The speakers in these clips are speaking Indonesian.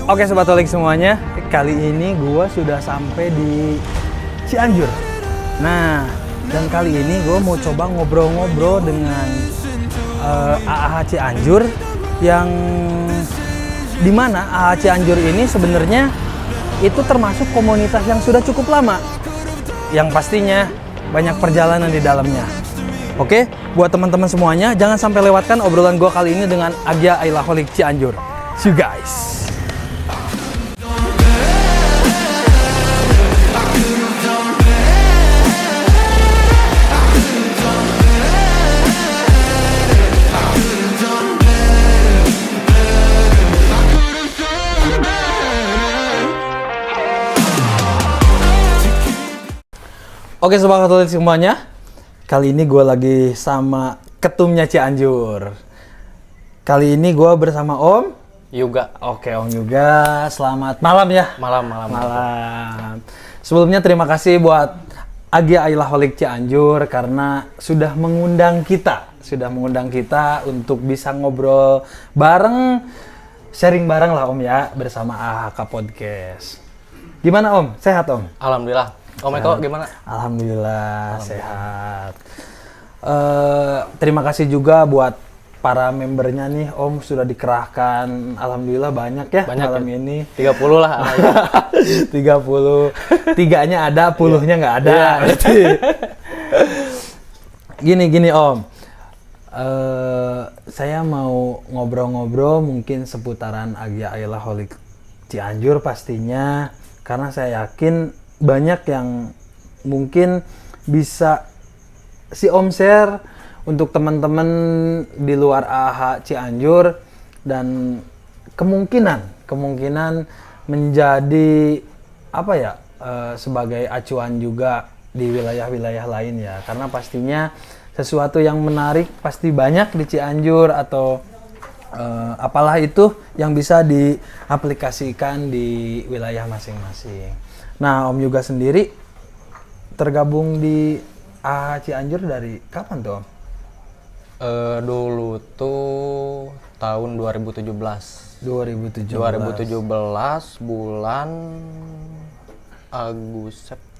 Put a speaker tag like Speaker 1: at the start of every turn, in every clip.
Speaker 1: Oke Sobat Holik semuanya, kali ini gue sudah sampai di Cianjur. Nah, dan kali ini gue mau coba ngobrol-ngobrol dengan AAH Cianjur yang dimana AAH Cianjur ini sebenarnya itu termasuk komunitas yang sudah cukup lama, yang pastinya banyak perjalanan di dalamnya. Oke, buat teman-teman semuanya, jangan sampai lewatkan obrolan gue kali ini dengan Agya Ailaholik Cianjur. See you guys. Oke Sobat Holik semuanya, kali ini gue lagi sama ketumnya Cianjur. Kali ini gue bersama Om
Speaker 2: Yuga.
Speaker 1: Oke Om Yuga, selamat malam ya.
Speaker 2: Malam.
Speaker 1: Sebelumnya terima kasih buat Agya Ailaholik Cianjur karena sudah mengundang kita untuk bisa ngobrol bareng, sharing bareng lah Om ya, bersama AHK Podcast. Gimana Om? Sehat Om?
Speaker 2: Alhamdulillah. Om Eko gimana?
Speaker 1: Alhamdulillah sehat. Terima kasih juga buat para membernya nih Om, sudah dikerahkan. Alhamdulillah banyak ya malam ya? Ini.
Speaker 2: 30 lah.
Speaker 1: 30. Tiganya ada, puluhnya nggak ada. Gini Om. Saya mau ngobrol-ngobrol mungkin seputaran Agya Ailaholik Cianjur pastinya. Karena saya yakin banyak yang mungkin bisa si Om share untuk teman-teman di luar AAH Cianjur dan kemungkinan menjadi apa ya, sebagai acuan juga di wilayah-wilayah lain ya, karena pastinya sesuatu yang menarik pasti banyak di Cianjur atau apalah itu yang bisa diaplikasikan di wilayah masing-masing. Nah, Om Yuga sendiri tergabung di AAH Cianjur dari kapan tuh Om?
Speaker 2: Dulu tuh tahun 2017 bulan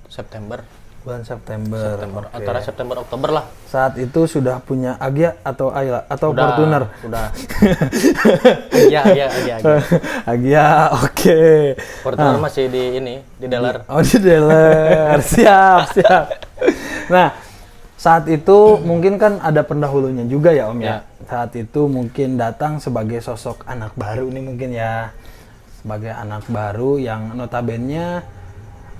Speaker 2: September.
Speaker 1: Bulan September. Okay.
Speaker 2: Antara September Oktober lah.
Speaker 1: Saat itu sudah punya Agya atau Ayla atau Fortuner?
Speaker 2: Udah. Agya.
Speaker 1: Agya, oke.
Speaker 2: Fortuner masih di dealer.
Speaker 1: Oh, di dealer. Siap. Nah, saat itu mungkin kan ada pendahulunya juga ya Om ya. Saat itu mungkin datang sebagai sosok anak baru nih mungkin ya. Sebagai anak baru yang notabene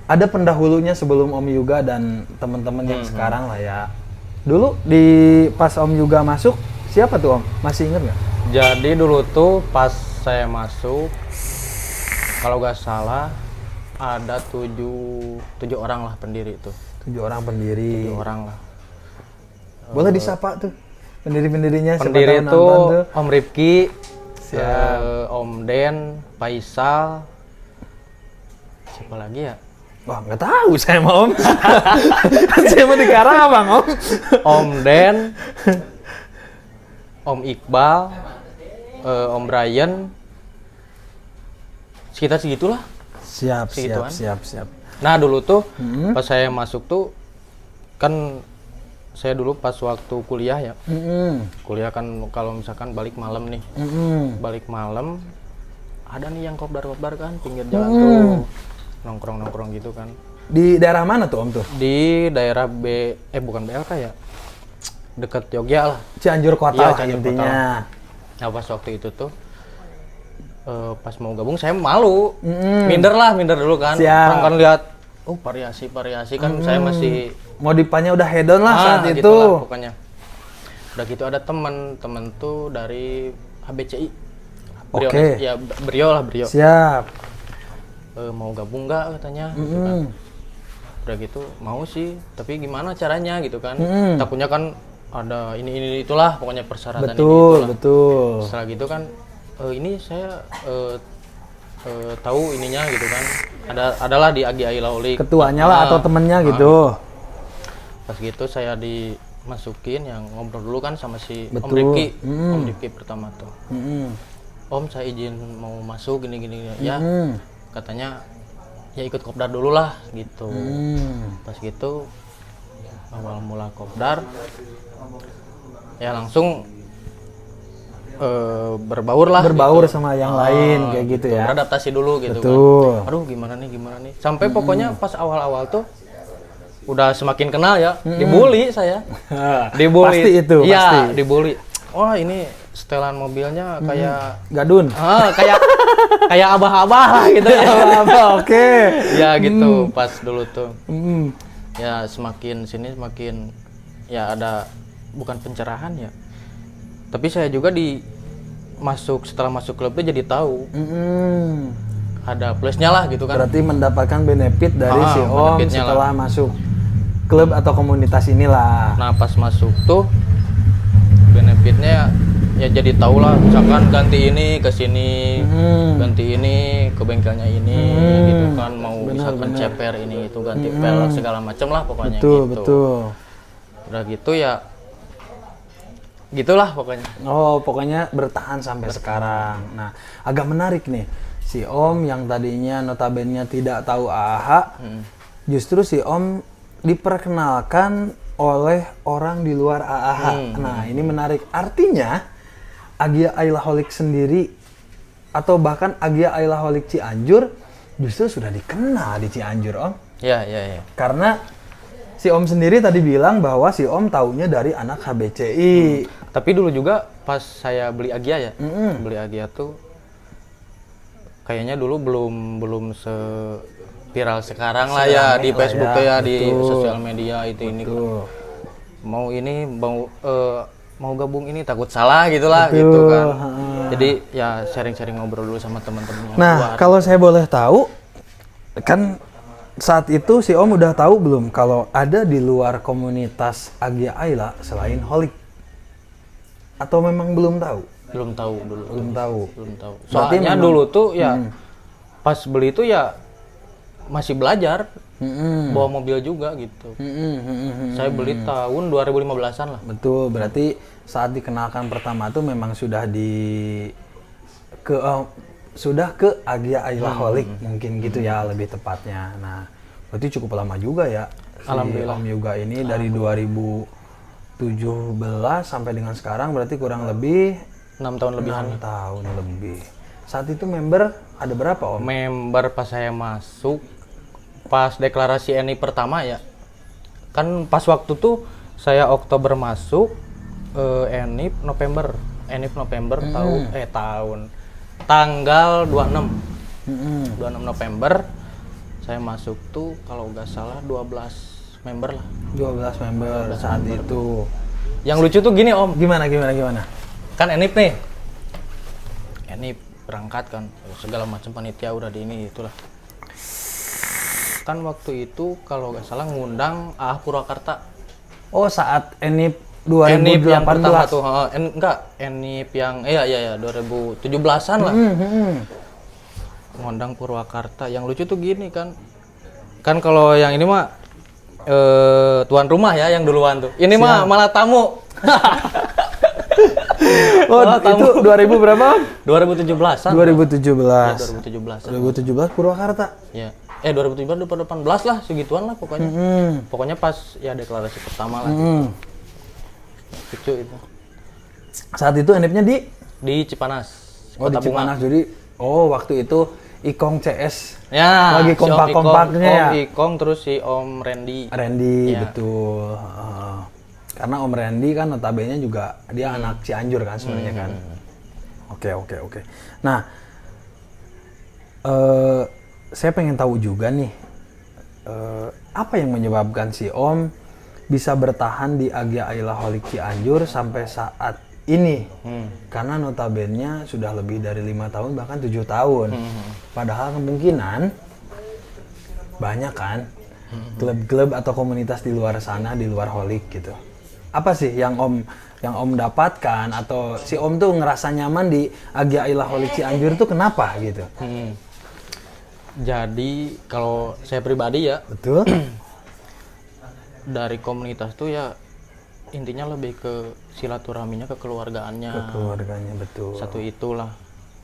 Speaker 1: ada pendahulunya sebelum Om Yuga dan teman-teman yang sekarang lah ya. Dulu di pas Om Yuga masuk, siapa tuh Om? Masih inget nggak?
Speaker 2: Jadi dulu tuh pas saya masuk, kalau nggak salah ada 7 orang lah pendiri itu.
Speaker 1: 7 orang pendiri.
Speaker 2: 7 orang lah.
Speaker 1: Boleh disapa tuh pendiri-pendirinya.
Speaker 2: Pendiri itu Om Rifki, Om Den, Faisal, siapa lagi ya?
Speaker 1: Wah, nggak tahu saya mau Om. Saya mau di Karawang Om.
Speaker 2: Om Den, Om Iqbal, Om Brian, sekitar segitulah.
Speaker 1: Siap.
Speaker 2: Nah dulu tuh pas saya masuk tuh kan saya dulu pas waktu kuliah ya. Kuliah kan kalau misalkan balik malam nih. Balik malam ada nih yang kopdar kan pinggir jalan tuh. Nongkrong gitu kan.
Speaker 1: Di daerah mana tuh Om tuh?
Speaker 2: Di daerah bukan BLK ya. Dekat Jogja lah.
Speaker 1: Cianjur kota
Speaker 2: ya,
Speaker 1: lah intinya.
Speaker 2: Nah pas waktu itu tuh pas mau gabung saya malu. Minder dulu kan. Orang kan lihat variasi kan saya masih
Speaker 1: modifnya udah hedon lah saat
Speaker 2: gitu
Speaker 1: itu.
Speaker 2: Lah, pokoknya. Udah gitu ada temen tuh dari HBCI.
Speaker 1: Oke.
Speaker 2: Ya Brio.
Speaker 1: Siap.
Speaker 2: Mau gabung nggak katanya gitu kan. Udah gitu mau sih tapi gimana caranya gitu kan. Takutnya kan ada ini itulah pokoknya persyaratan
Speaker 1: betul.
Speaker 2: Setelah gitu kan ini saya tahu ininya gitu kan. Adalah di Agya Ailaholik
Speaker 1: ketuanya lah atau temennya gitu.
Speaker 2: Pas gitu saya masukin yang ngobrol dulu kan sama si Om
Speaker 1: Betul.
Speaker 2: Rifki. Om Rifki pertama tuh. Om saya izin mau masuk gini ya. Katanya ya ikut kopdar dulu lah gitu. Pas gitu awal mula kopdar ya langsung berbaur gitu.
Speaker 1: Sama yang lain kayak gitu ya.
Speaker 2: Beradaptasi dulu gitu
Speaker 1: Betul.
Speaker 2: kan. Aduh gimana nih. Sampai pokoknya pas awal-awal tuh udah semakin kenal ya. Dibully saya. Dibully.
Speaker 1: Pasti itu,
Speaker 2: iya,
Speaker 1: pasti.
Speaker 2: dibully. Wah, ini setelan mobilnya kayak
Speaker 1: Gadun.
Speaker 2: kayak abah-abah lah gitu ya.
Speaker 1: Apa? Oke.
Speaker 2: Ya gitu pas dulu tuh. Ya semakin sini semakin ya ada bukan pencerahan ya. Tapi saya juga setelah masuk klub itu jadi tahu ada plusnya lah gitu kan.
Speaker 1: Berarti mendapatkan benefit dari si Om
Speaker 2: benefitnya
Speaker 1: setelah masuk klub atau komunitas inilah.
Speaker 2: Nah pas masuk tuh benefitnya ya jadi tahu lah, misalkan ganti ini ke sini, ganti ini ke bengkelnya ini gitu kan, mau misalkan ceper ini itu ganti pelek segala macam lah pokoknya
Speaker 1: Betul.
Speaker 2: Udah gitu ya gitulah pokoknya.
Speaker 1: Oh, pokoknya bertahan sampai sekarang. Nah, agak menarik nih. Si Om yang tadinya notabene tidak tahu AAH, justru si Om diperkenalkan oleh orang di luar AAH. Nah, ini menarik. Artinya, Agia Ailaholic sendiri atau bahkan Agia Ailaholic Cianjur justru sudah dikenal di Cianjur, Om.
Speaker 2: Iya.
Speaker 1: Karena si Om sendiri tadi bilang bahwa si Om taunya dari anak HBCI.
Speaker 2: Tapi dulu juga pas saya beli Agia ya, beli Agia tuh kayaknya dulu belum viral sekarang lah ya di Facebook ya, di sosial media itu ini. Mau gabung ini takut salah gitulah gitu kan. Jadi ya sharing-sharing ngobrol dulu sama teman-teman yang luar.
Speaker 1: Kalau saya boleh tahu, kan saat itu si Om udah tahu belum kalau ada di luar komunitas Agia Aila selain Holic? Atau memang belum tahu?
Speaker 2: Belum tahu dulu.
Speaker 1: Belum tahu.
Speaker 2: Soalnya dulu tuh ya pas beli itu ya masih belajar. Bawa mobil juga gitu. Saya beli tahun 2015-an lah.
Speaker 1: Betul, berarti saat dikenalkan pertama tuh memang sudah ke Agia Ailaholic mungkin gitu ya lebih tepatnya. Nah, berarti cukup lama juga ya.
Speaker 2: Alhamdulillah.
Speaker 1: Om Yoga ini dari 2017 sampai dengan sekarang berarti kurang lebih
Speaker 2: 6 tahun lebihan.
Speaker 1: 6 tahun lebih. Saat itu member ada berapa, Om?
Speaker 2: Member pas saya masuk, pas deklarasi ENI pertama ya. Kan pas waktu tuh saya Oktober masuk, ENI November tanggal 26 November saya masuk tuh kalau nggak salah 12 member lah.
Speaker 1: 12 member saat itu.
Speaker 2: Yang lucu tuh gini Om.
Speaker 1: Gimana?
Speaker 2: Kan Enip nih. Enip berangkat kan, segala macam panitia udah di ini itulah. Kan waktu itu kalau nggak salah ngundang Purwakarta.
Speaker 1: Oh, saat Enip
Speaker 2: Enip yang pertama
Speaker 1: 2018
Speaker 2: tuh, Enip yang iya 2017-an lah. Ngundang Purwakarta. Yang lucu tuh gini kan. Kan kalau yang ini mah tuan rumah ya yang duluan tuh. Ini mah malah tamu.
Speaker 1: Oh, itu 2000 berapa?
Speaker 2: 2017-an.
Speaker 1: 2017 Purwakarta.
Speaker 2: Ya. 2017 2018 lah segituan lah pokoknya. Pokoknya pas ya deklarasi pertama lah gitu. Lucu itu.
Speaker 1: Saat itu Enipnya
Speaker 2: di Cipanas.
Speaker 1: Oh, di Cipanas. Jadi waktu itu Ikong CS
Speaker 2: ya,
Speaker 1: lagi kompak-kompaknya ya.
Speaker 2: Om Ikong terus si Om Randy.
Speaker 1: Ya. Betul. Karena Om Randy kan notabene juga dia anak Cianjur kan sebenarnya kan. Oke. Nah, saya pengen tahu juga nih apa yang menyebabkan si Om bisa bertahan di Agia Ailaholic Cianjur sampai saat ini. Karena notabene sudah lebih dari 5 tahun bahkan 7 tahun. Padahal kemungkinan banyak kan klub-klub atau komunitas di luar sana, di luar Holic gitu. Apa sih yang Om dapatkan atau si Om tuh ngerasa nyaman di Agia Ailaholic Cianjur tuh kenapa gitu?
Speaker 2: Jadi kalau saya pribadi ya,
Speaker 1: Betul.
Speaker 2: dari komunitas tuh ya intinya lebih ke silaturahminya, kekeluargaannya.
Speaker 1: Keluarganya betul.
Speaker 2: Satu itulah.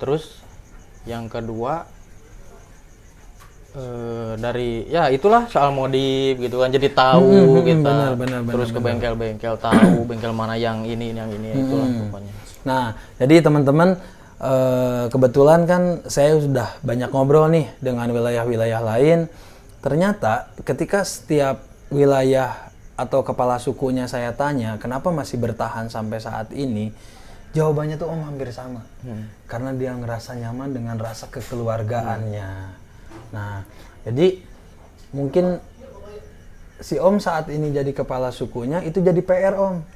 Speaker 2: Terus yang kedua dari ya itulah soal modif gitu kan, jadi tahu kita. Terus ke bengkel-bengkel tahu bengkel mana yang ini itulah pokoknya.
Speaker 1: Nah, jadi teman-teman kebetulan kan saya sudah banyak ngobrol nih dengan wilayah-wilayah lain. Ternyata ketika setiap wilayah atau kepala sukunya saya tanya kenapa masih bertahan sampai saat ini, jawabannya tuh Om hampir sama. Karena dia ngerasa nyaman dengan rasa kekeluargaannya. Nah, jadi mungkin si Om saat ini jadi kepala sukunya itu jadi PR Om.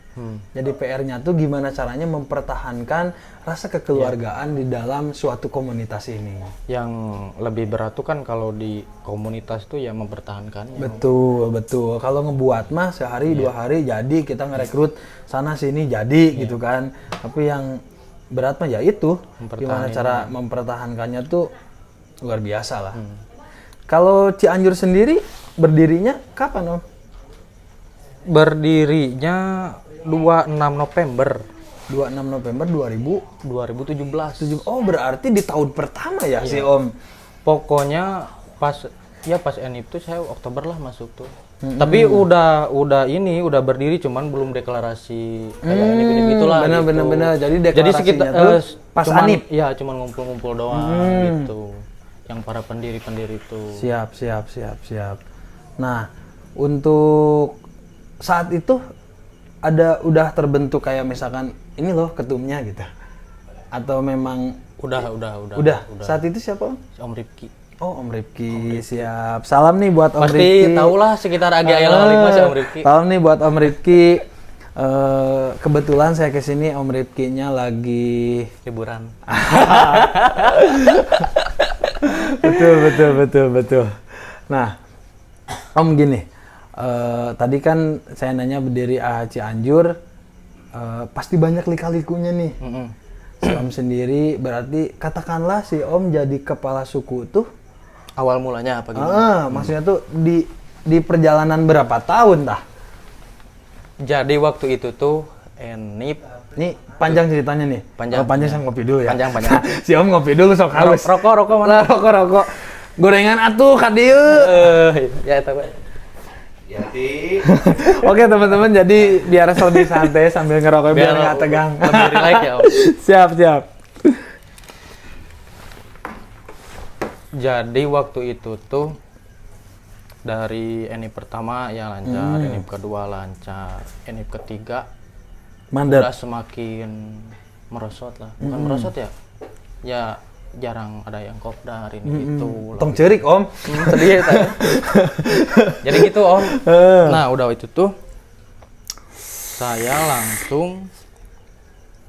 Speaker 1: Jadi PR-nya tuh gimana caranya mempertahankan rasa kekeluargaan di dalam suatu komunitas ini.
Speaker 2: Yang lebih berat tuh kan kalau di komunitas tuh ya mempertahankannya.
Speaker 1: Betul, betul. Kalau ngebuat mah sehari 2 hari jadi, kita ngerekrut sana sini jadi gitu kan. Tapi yang berat mah ya itu gimana cara mempertahankannya tuh luar biasa lah. Kalau Cianjur sendiri berdirinya kapan Om?
Speaker 2: Berdirinya 26 November 2017.
Speaker 1: Oh, berarti di tahun pertama ya si Om.
Speaker 2: Pokoknya pas Enip tuh saya Oktober lah masuk tuh. Tapi udah berdiri cuman belum deklarasi kayak Enip itulah.
Speaker 1: Benar. Jadi deklarasinya
Speaker 2: jadi sekitar
Speaker 1: pas
Speaker 2: cuman,
Speaker 1: Anip.
Speaker 2: Ya, cuman ngumpul-ngumpul doang gitu. Yang para pendiri-pendiri itu.
Speaker 1: Siap. Nah, untuk saat itu udah terbentuk kayak misalkan ini loh ketumnya gitu. Atau memang
Speaker 2: Udah.
Speaker 1: Saat itu siapa Om?
Speaker 2: Om Rifki.
Speaker 1: Oh, Om Rifki. Siap. Salam nih buat Om
Speaker 2: Pasti
Speaker 1: Rifki.
Speaker 2: Pasti tahulah sekitar AGL 5 si Om Rifki.
Speaker 1: Salam nih buat Om Rifki. Kebetulan saya kesini Om Rifkinya lagi
Speaker 2: liburan.
Speaker 1: Betul. Nah, Om gini, tadi kan saya nanya berdiri Cianjur, pasti banyak lika-likunya nih. Si Om sendiri berarti katakanlah si Om jadi kepala suku tuh
Speaker 2: awal mulanya apa gimana?
Speaker 1: Maksudnya tuh di perjalanan berapa tahun dah?
Speaker 2: Jadi waktu itu tuh Enip.
Speaker 1: Nih panjang ceritanya nih. Panjang saya ngopi dulu ya.
Speaker 2: Panjang.
Speaker 1: Si Om ngopi dulu sok haus.
Speaker 2: Rokok mana?
Speaker 1: Rokok. Gorengan atuh ka dieu.
Speaker 2: Ya eta bae.
Speaker 1: Oke teman-teman, jadi biar lebih santai sambil ngerokok biar nggak tegang.
Speaker 2: Lebih relax ya Om.
Speaker 1: Siap.
Speaker 2: Jadi waktu itu tuh dari Enip pertama ya lancar, Enip kedua lancar, Enip ketiga
Speaker 1: mandek.
Speaker 2: Udah semakin merosot lah. Bukan merosot ya? Ya jarang ada yang kopdar ini itu.
Speaker 1: Tong cerik Om.
Speaker 2: Sedih ya. Jadi gitu Om. Nah udah itu tuh saya langsung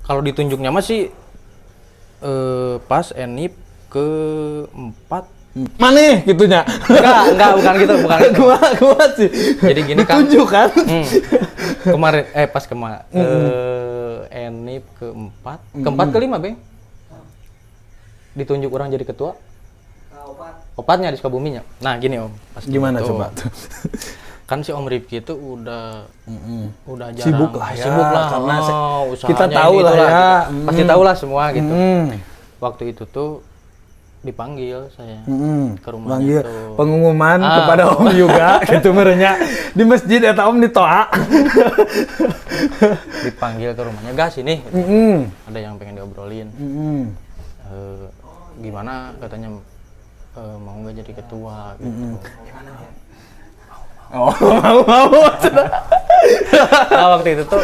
Speaker 2: kalau ditunjuknya masih pas Enip ke-4.
Speaker 1: Mana gitunya?
Speaker 2: Enggak, bukan gitu.
Speaker 1: Gua sih.
Speaker 2: Jadi gini kan.
Speaker 1: Ditunjuk kan?
Speaker 2: Kemarin Enip ke-4. Ke-4 ke-5, Bang. Ditunjuk orang jadi ketua. Opatnya di Sukabuminya. Nah, gini Om. Pas
Speaker 1: gimana
Speaker 2: gitu,
Speaker 1: coba?
Speaker 2: Kan si Om Rifki itu udah jarang.
Speaker 1: Sibuk lah
Speaker 2: karena
Speaker 1: kita tahu lah ya.
Speaker 2: Pasti tahu lah semua gitu. Waktu itu tuh dipanggil saya ke rumahnya tuh.
Speaker 1: Pengumuman kepada Om juga gitu merenya di masjid eta Om ditoa.
Speaker 2: Dipanggil ke rumahnya, "Gas ini." Ada yang pengen diobrolin. Gimana katanya mau nggak jadi ketua gitu.
Speaker 1: Gimana ya? Mau.
Speaker 2: Nah, waktu itu tuh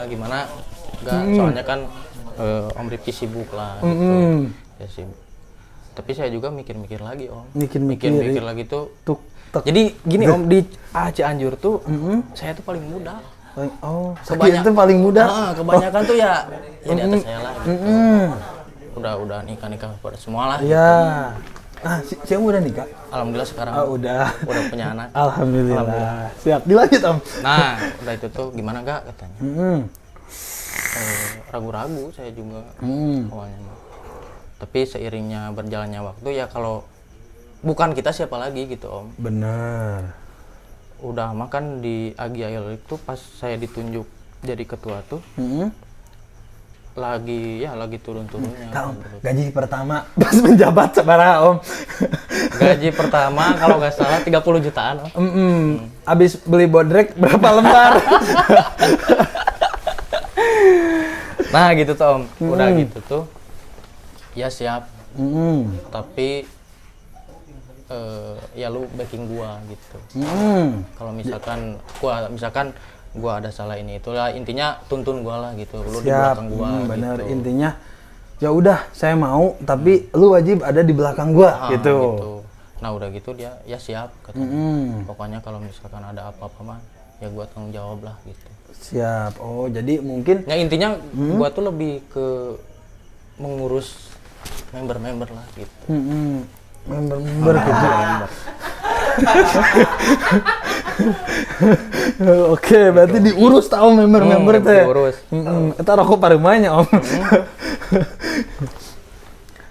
Speaker 2: gimana? Enggak, soalnya kan Om Rifki sibuk lah gitu. Ya sibuk. Tapi saya juga mikir-mikir lagi Om. Mikir-mikir lagi tuh. Jadi gini Om, di Cianjur tuh saya tuh paling muda.
Speaker 1: Kebanyakan itu paling muda.
Speaker 2: Kebanyakan tuh ya di atas saya lah gitu. Udah nikah pada semua lah.
Speaker 1: Iya. Nah, si Om udah nikah?
Speaker 2: Alhamdulillah sekarang.
Speaker 1: Udah
Speaker 2: punya anak.
Speaker 1: Alhamdulillah. Siap, dilanjut Om.
Speaker 2: Nah, udah itu tuh gimana Kak katanya. Ragu-ragu saya juga awalnya. Tapi seiringnya berjalannya waktu ya kalau bukan kita siapa lagi gitu Om.
Speaker 1: Bener.
Speaker 2: udah makan di AGIL itu pas saya ditunjuk jadi ketua tuh lagi turun-turunnya.
Speaker 1: Om, gaji pertama pas menjabat sabaraha Om?
Speaker 2: Gaji pertama kalau nggak salah 30 jutaan Om.
Speaker 1: Abis beli bodrek berapa lembar?
Speaker 2: Nah gitu tuh Om, udah gitu tuh ya siap. Tapi ya lu backing gua gitu. Kalau misalkan gua ada salah ini itulah intinya tuntun gua lah gitu. Lu di belakang gua
Speaker 1: bener
Speaker 2: gitu.
Speaker 1: intinya ya udah saya mau tapi lu wajib ada di belakang gua gitu.
Speaker 2: Nah udah gitu dia ya siap katanya. Pokoknya kalau misalkan ada apa-apa mah ya gua tanggung jawab lah gitu.
Speaker 1: Siap. Oh jadi mungkin
Speaker 2: ya intinya gua tuh lebih ke mengurus member-member lah gitu.
Speaker 1: Member gitu. Oke, berarti diurus tahu member teh.
Speaker 2: Diurus.
Speaker 1: Eta rokok paremanya Om.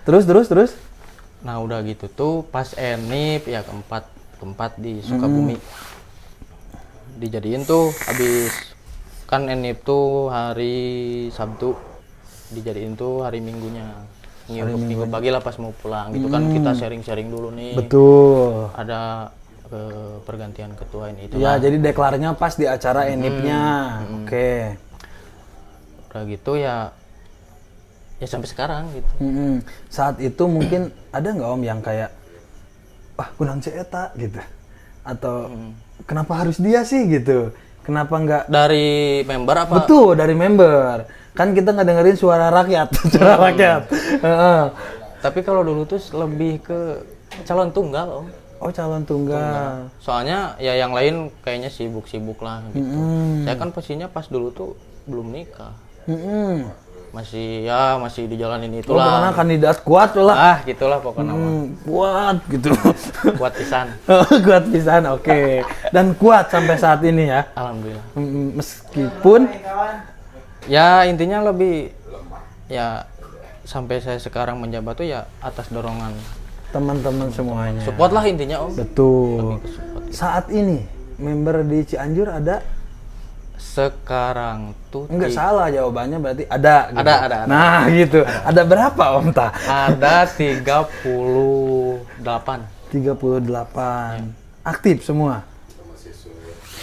Speaker 1: Terus.
Speaker 2: Nah udah gitu tuh pas Enip ya keempat di Sukabumi. Dijadiin tuh habis kan Enip tuh hari Sabtu, dijadiin tuh hari Minggunya. Minggu pagi lah pas mau pulang gitu kan kita sharing-sharing dulu nih.
Speaker 1: Betul.
Speaker 2: Ada pergantian ketua ini itu.
Speaker 1: Ya, jadi deklarnya pas di acara Enipnya. Oke.
Speaker 2: Udah gitu ya sampai sekarang gitu.
Speaker 1: Saat itu mungkin ada nggak Om yang kayak kunang eta gitu. Atau kenapa harus dia sih gitu? Kenapa nggak
Speaker 2: dari member apa?
Speaker 1: Betul, dari member. Kan kita nggak dengerin suara rakyat.
Speaker 2: Tapi kalau dulu tuh lebih ke calon tunggal Om.
Speaker 1: Oh, calon tunggal.
Speaker 2: Soalnya ya yang lain kayaknya sibuk-sibuk lah gitu. Saya kan posisinya pas dulu tuh belum nikah. Masih dijalanin itulah.
Speaker 1: Pokoknya kandidat kuat lah.
Speaker 2: Gitulah pokoknya.
Speaker 1: Kuat gitu.
Speaker 2: Kuat pisan.
Speaker 1: Kuat pisan, oke. Dan kuat sampai saat ini ya.
Speaker 2: Alhamdulillah.
Speaker 1: Meskipun
Speaker 2: ya intinya lebih ya sampai saya sekarang menjabat tuh ya atas dorongan
Speaker 1: teman-teman semuanya.
Speaker 2: Support lah intinya Om.
Speaker 1: Betul. Saat ini member di Cianjur ada?
Speaker 2: Sekarang tuh
Speaker 1: enggak salah jawabannya, berarti ada gitu.
Speaker 2: Ada.
Speaker 1: Nah gitu. Ada berapa Om Ta?
Speaker 2: Ada 38.
Speaker 1: 38. Aktif semua.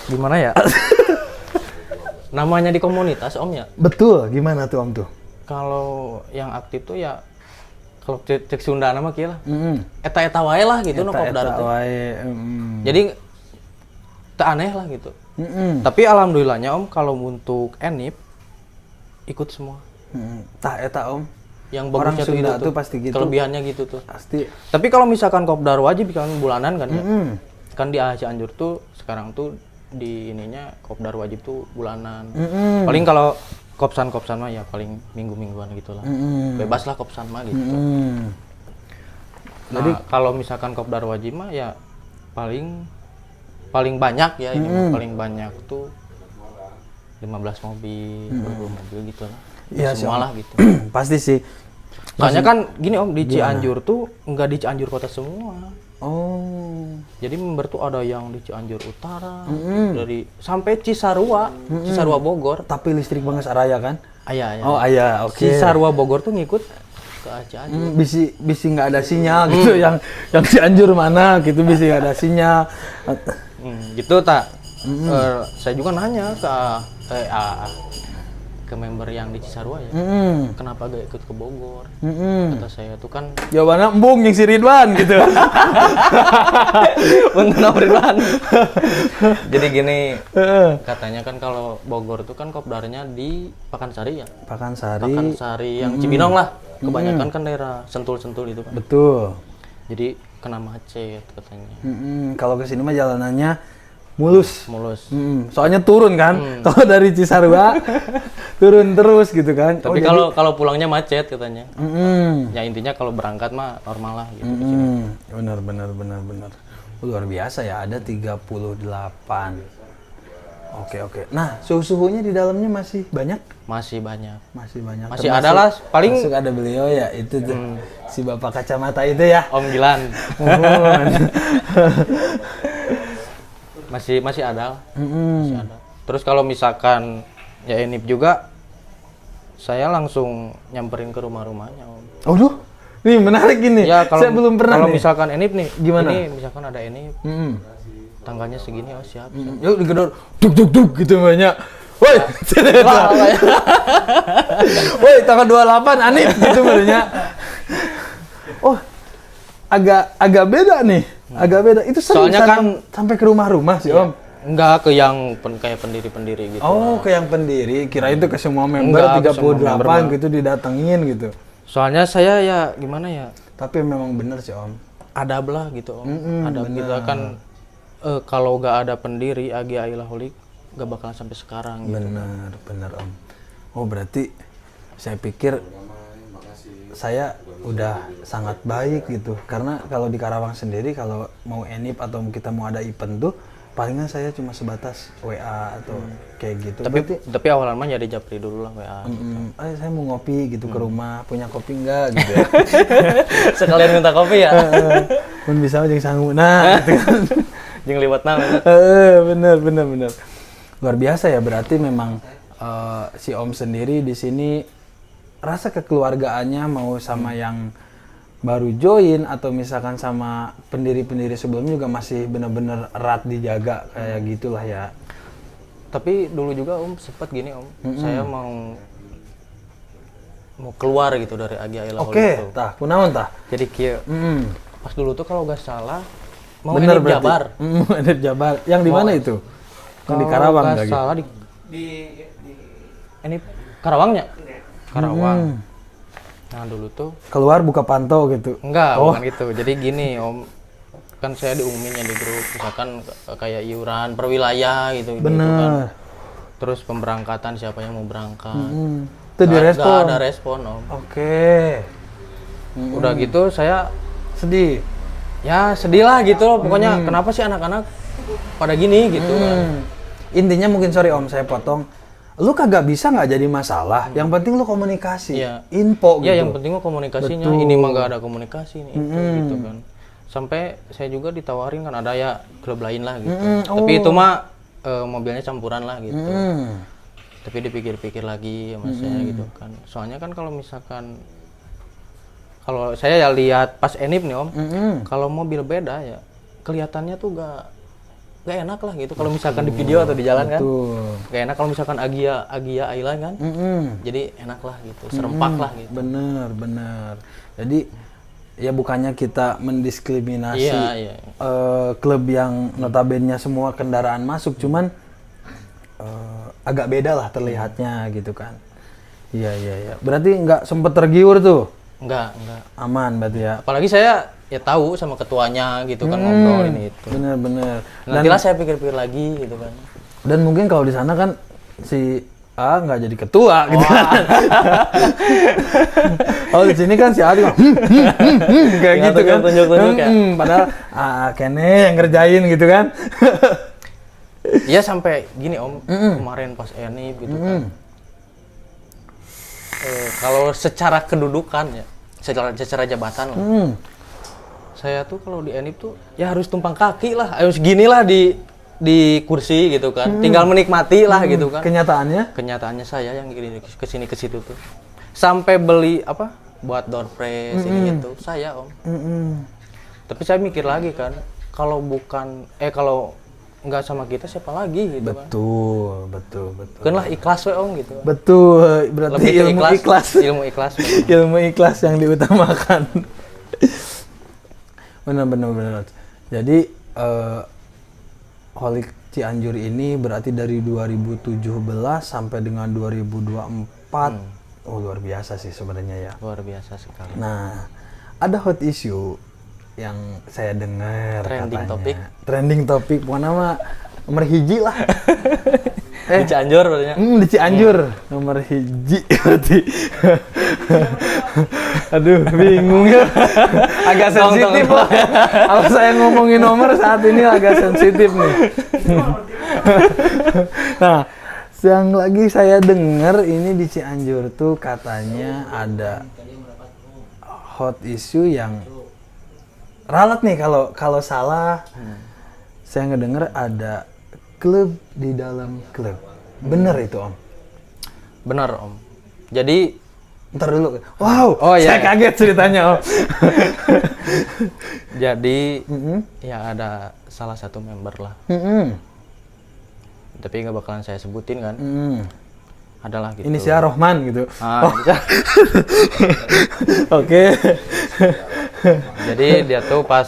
Speaker 2: Gimana ya? Namanya di komunitas Om ya?
Speaker 1: Betul. Gimana tuh Om tuh?
Speaker 2: Kalau yang aktif tuh ya kalau cek Sunda nama kieu lah. Eta wae lah gitu no kopdar teh. Jadi teu aneh lah gitu. Tapi alhamdulillahnya Om kalau untuk Enip ikut semua.
Speaker 1: Tah eta Om.
Speaker 2: Yang bagusnya tuh, gitu
Speaker 1: tuh pasti gitu.
Speaker 2: Kelebihannya gitu tuh.
Speaker 1: Pasti.
Speaker 2: Tapi kalau misalkan kopdar wajib kan bulanan kan ya. Kan di Cianjur tuh sekarang tuh di ininya kopdar wajib tuh bulanan. Paling kalau kopsan mah ya paling minggu-mingguan gitulah. Bebas lah kopsan mah gitu. Nah, jadi kalau misalkan kopdar wajib mah ya paling banyak ya ini paling banyak tuh 15 mobil, 20 mobil gitu lah.
Speaker 1: Ya,
Speaker 2: semua lah gitu.
Speaker 1: Pasti sih.
Speaker 2: Soalnya kan gini Om, di Cianjur tuh enggak di Cianjur kota semua.
Speaker 1: Oh.
Speaker 2: Jadi member tuh ada yang di Cianjur Utara, dari sampai Cisarua Bogor.
Speaker 1: Tapi listrik Bangas Araya kan?
Speaker 2: Ayah.
Speaker 1: Oh, ayah, oke.
Speaker 2: Cisarua Bogor tuh ngikut ke Cianjur.
Speaker 1: Bisi nggak ada sinyal gitu, yang Cianjur mana gitu bisi nggak ada sinyal.
Speaker 2: Gitu tak. Saya juga nanya ke member yang di Cisarua ya, kenapa gak ikut ke Bogor? Kata saya tuh kan
Speaker 1: jawabannya embung yang si Ridwan gitu.
Speaker 2: Bener Ridwan. Jadi gini, katanya kan kalau Bogor tuh kan kopdarnya di Pakansari ya. Pakansari yang Cibinong lah. Kebanyakan kan daerah Sentul-Sentul itu kan.
Speaker 1: Betul.
Speaker 2: Jadi kena macet katanya.
Speaker 1: Kalau ke sini mah jalanannya mulus. Soalnya turun kan. Kalau dari Cisarua turun terus gitu kan.
Speaker 2: Tapi kalau pulangnya macet katanya. Ya intinya kalau berangkat mah normal lah gitu ke sini.
Speaker 1: Benar. Luar biasa ya, ada 38. Oke. Nah, suhu-suhunya di dalamnya masih banyak?
Speaker 2: Masih banyak.
Speaker 1: Masih
Speaker 2: ada lah, paling
Speaker 1: masuk ada beliau ya, itu tuh. Si Bapak kacamata itu ya.
Speaker 2: Om Gilan. masih ada. Masih ada. Terus kalau misalkan ya Enip juga, saya langsung nyamperin ke rumah-rumahnya Om.
Speaker 1: Oh duh, nih menarik ini.
Speaker 2: Ya kalau
Speaker 1: saya belum pernah
Speaker 2: kalau
Speaker 1: nih.
Speaker 2: misalkan Enip nih,
Speaker 1: Gimana?
Speaker 2: Ini misalkan ada Enip, tangganya segini, oh siap.
Speaker 1: Yuk digedor, duk gitu banyak. Woi, woi tanggal 28 Anip gitu barunya. Oh, agak beda nih, agak beda. Itu
Speaker 2: Soalnya kan
Speaker 1: sampai ke rumah-rumah sih Om.
Speaker 2: Enggak ke yang kayak pendiri-pendiri gitu.
Speaker 1: Oh, ke yang pendiri. Kira itu ke semua member
Speaker 2: Enggak, ke semua
Speaker 1: 38
Speaker 2: member,
Speaker 1: gitu didatengin gitu.
Speaker 2: Soalnya saya ya gimana ya?
Speaker 1: Tapi memang bener sih Om.
Speaker 2: Adab lah gitu Om. Adab gitu kan. Kalau gak ada pendiri Agia Ilaholik gak bakalan sampai sekarang gitu.
Speaker 1: Bener Om. Oh berarti saya pikir saya udah sangat baik gitu. Karena kalau di Karawang sendiri kalau mau Enip atau kita mau ada event tuh palingan saya cuma sebatas WA atau kayak gitu.
Speaker 2: Tapi awalan mah jadi japri dulu lah WA.
Speaker 1: Saya mau ngopi gitu ke rumah, punya kopi enggak gitu ya.
Speaker 2: Sekalian minta kopi ya.
Speaker 1: Pun bisa jeung sangu. Nah, gitu kan.
Speaker 2: Jeung liwat nama.
Speaker 1: Bener. Luar biasa ya berarti memang si Om sendiri di sini rasa kekeluargaannya mau sama yang baru join atau misalkan sama pendiri-pendiri sebelumnya juga masih benar-benar erat dijaga kayak gitulah ya.
Speaker 2: Tapi dulu juga Om sempat gini Om, saya mau keluar gitu dari Agia Ilaholik.
Speaker 1: Oke, tah, kunaon tah?
Speaker 2: Jadi kieu. Pas dulu tuh kalau gak salah mau
Speaker 1: Bener
Speaker 2: Enip Jabar.
Speaker 1: Enip Jabar. Yang di mana itu? Yang di Karawang
Speaker 2: nggak
Speaker 1: lagi.
Speaker 2: salah di Enip Karawangnya. Karawang. Nah dulu tuh
Speaker 1: Keluar buka pantau gitu.
Speaker 2: enggak, bukan gitu. Jadi gini Om, kan saya diumuminnya di grup, misalkan kayak iuran per wilayah gitu, gitu kan. Terus pemberangkatan siapa yang mau berangkat.
Speaker 1: Itu direspon.
Speaker 2: Nggak ada respon Om.
Speaker 1: Oke.
Speaker 2: Udah gitu saya
Speaker 1: Sedih.
Speaker 2: ya sedih lah gitu loh. Pokoknya kenapa sih anak-anak pada gini gitu kan.
Speaker 1: Intinya mungkin sorry Om saya potong. Lu kagak bisa nggak jadi masalah. Yang penting lu komunikasi,
Speaker 2: Iya.
Speaker 1: info gitu.
Speaker 2: Ya yang penting mah komunikasinya.
Speaker 1: Betul.
Speaker 2: Ini mah gak ada komunikasi nih itu, gitu kan. Sampai saya juga ditawarin kan ada ya klub lain lah gitu. Tapi itu mah mobilnya campuran lah gitu. Tapi dipikir-pikir lagi sama saya gitu kan. Soalnya kan kalau misalkan kalau saya ya lihat pas Enip nih Om, kalau mobil beda ya kelihatannya tuh gak enak lah gitu kalau misalkan di video atau di jalan kan. Gak enak kalau misalkan Agia Aila kan. Jadi enak lah gitu, serempak lah gitu.
Speaker 1: Bener. Jadi ya bukannya kita mendiskriminasi klub yang notabene semua kendaraan masuk, cuman agak beda lah terlihatnya gitu kan. Iya. Berarti nggak sempet tergiur tuh?
Speaker 2: Enggak.
Speaker 1: Aman berarti ya.
Speaker 2: Apalagi saya ya tahu sama ketuanya gitu kan ngobrol ini itu.
Speaker 1: Bener.
Speaker 2: Nantilah saya pikir-pikir lagi gitu kan.
Speaker 1: Dan mungkin kalau di sana kan si A nggak jadi ketua gitu kan. Oh di sini kan si A juga kayak gitu kan.
Speaker 2: Tunjuk-tunjuk ya.
Speaker 1: Padahal Kene yang ngerjain gitu kan.
Speaker 2: Iya sampai gini Om, kemarin pas Enip gitu kan. Kalau secara kedudukan ya, secara jabatan lah. Saya tuh kalau di Enip tuh ya harus tumpang kaki lah, harus gini lah di kursi gitu kan. Tinggal menikmati lah gitu kan.
Speaker 1: Kenyataannya
Speaker 2: saya yang gini kesini ke situ tuh. Sampai beli apa? Buat door prize ini itu saya Om. Tapi saya mikir lagi kan, kalau nggak sama kita siapa lagi gitu kan.
Speaker 1: Betul.
Speaker 2: Kan lah ikhlas we Om gitu.
Speaker 1: Betul, berarti
Speaker 2: Lebih
Speaker 1: ilmu ikhlas.
Speaker 2: Ilmu ikhlas.
Speaker 1: Ilmu ikhlas yang diutamakan. Benar. Jadi Holik Cianjur ini berarti dari 2017 sampai dengan 2024. Oh luar biasa sih sebenarnya ya.
Speaker 2: Luar biasa sekali.
Speaker 1: Nah, ada hot issue yang saya dengar trending topik bukan nama nomor hiji lah.
Speaker 2: Di Cianjur berarti.
Speaker 1: Di Cianjur nomor hiji berarti. Aduh, bingung ya. Agak sensitif lah. Kalau saya ngomongin nomor saat ini agak sensitif nih. Nah, yang lagi saya dengar ini di Cianjur tuh katanya ada hot issue yang ralat nih kalau salah saya ngedenger ada klub di dalam klub. Bener itu Om?
Speaker 2: Benar Om. Jadi
Speaker 1: ntar dulu. Wow,
Speaker 2: iya.
Speaker 1: saya kaget ceritanya Om.
Speaker 2: Jadi ya ada salah satu member lah. Tapi nggak bakalan saya sebutin kan. Adalah gitu.
Speaker 1: Inisial Rohman gitu.
Speaker 2: Oke. Jadi dia tuh pas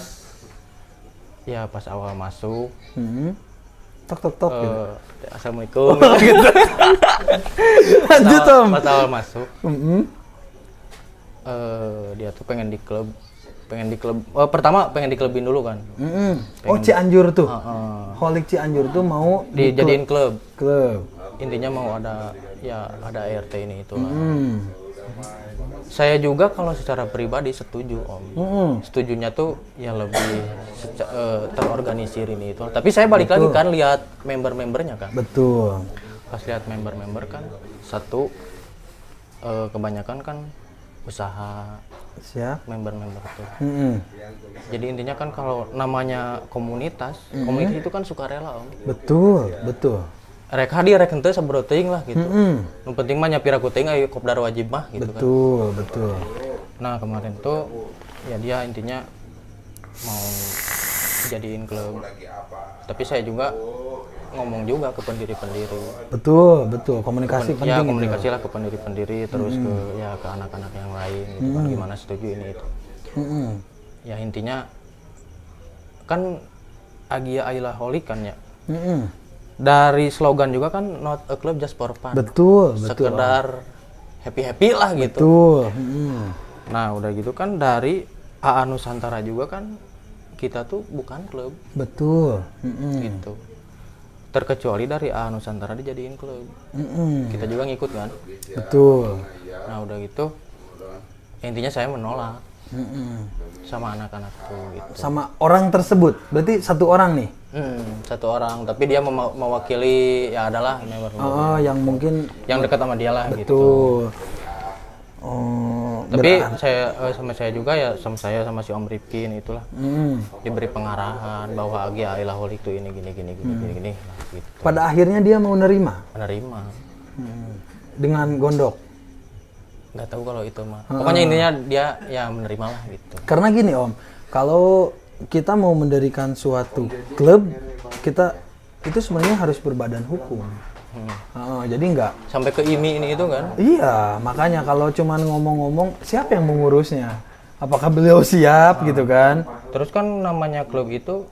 Speaker 2: awal masuk.
Speaker 1: Tok gitu.
Speaker 2: Assalamualaikum.
Speaker 1: Gitu. Lanjut Om.
Speaker 2: Pas awal masuk. Dia tuh pengen di klub. Pertama pengen diklubin dulu kan.
Speaker 1: Oh Cianjur tuh. Holik Cianjur tuh mau
Speaker 2: dijadiin klub.
Speaker 1: Klub.
Speaker 2: Intinya mau ada ART ini itu lah. Saya juga kalau secara pribadi setuju Om. Setujunya tuh ya lebih terorganisir ini itu. Tapi saya balik lagi kan lihat member-membernya kan.
Speaker 1: Betul.
Speaker 2: Pas lihat member-member kan satu kebanyakan kan usaha.
Speaker 1: Siap.
Speaker 2: Member-member tuh. Jadi intinya kan kalau namanya komunitas itu kan sukarela Om.
Speaker 1: Betul.
Speaker 2: Rek hadir rek henteu sabro teuing lah gitu. Nu penting mah nyapira ku teuing aya kopdar wajib mah gitu kan.
Speaker 1: Betul.
Speaker 2: Nah, kemarin tuh ya dia intinya mau jadiin klub. Tapi saya juga ngomong juga ke pendiri-pendiri.
Speaker 1: Betul. Komunikasi penting.
Speaker 2: Ya, komunikasi lah ke pendiri-pendiri terus ke anak-anak yang lain gitu kan gimana setuju ini itu. Ya intinya kan Agia Ayla Holik kan ya. Dari slogan juga kan not a club just for fun.
Speaker 1: Betul.
Speaker 2: Sekedar happy lah gitu.
Speaker 1: Betul.
Speaker 2: Nah udah gitu kan dari AA Nusantara juga kan kita tuh bukan klub.
Speaker 1: Betul.
Speaker 2: Gitu. Terkecuali dari AA Nusantara dijadiin klub. Kita juga ngikut kan.
Speaker 1: Betul.
Speaker 2: Nah udah gitu intinya saya menolak sama anak-anak tuh gitu.
Speaker 1: Sama orang tersebut, berarti satu orang nih?
Speaker 2: Satu orang, tapi dia mewakili ya adalah member.
Speaker 1: Oh, yang mungkin
Speaker 2: yang dekat sama dia lah.
Speaker 1: Betul.
Speaker 2: Gitu.
Speaker 1: Oh,
Speaker 2: tapi saya juga ya sama si Om Rifkin itulah diberi pengarahan bahwa Agia Ayla Holik itu ini gini lah, gitu.
Speaker 1: Pada akhirnya dia mau menerima dengan gondok.
Speaker 2: Nggak tahu kalau itu mah. Pokoknya intinya dia ya menerima lah gitu.
Speaker 1: Karena gini Om, kalau kita mau mendirikan suatu klub, kita itu sebenarnya harus berbadan hukum. Jadi nggak
Speaker 2: sampai ke IMI ini itu kan?
Speaker 1: Iya, makanya kalau cuman ngomong-ngomong, siapa yang mengurusnya? Apakah beliau siap gitu kan?
Speaker 2: Terus kan namanya klub itu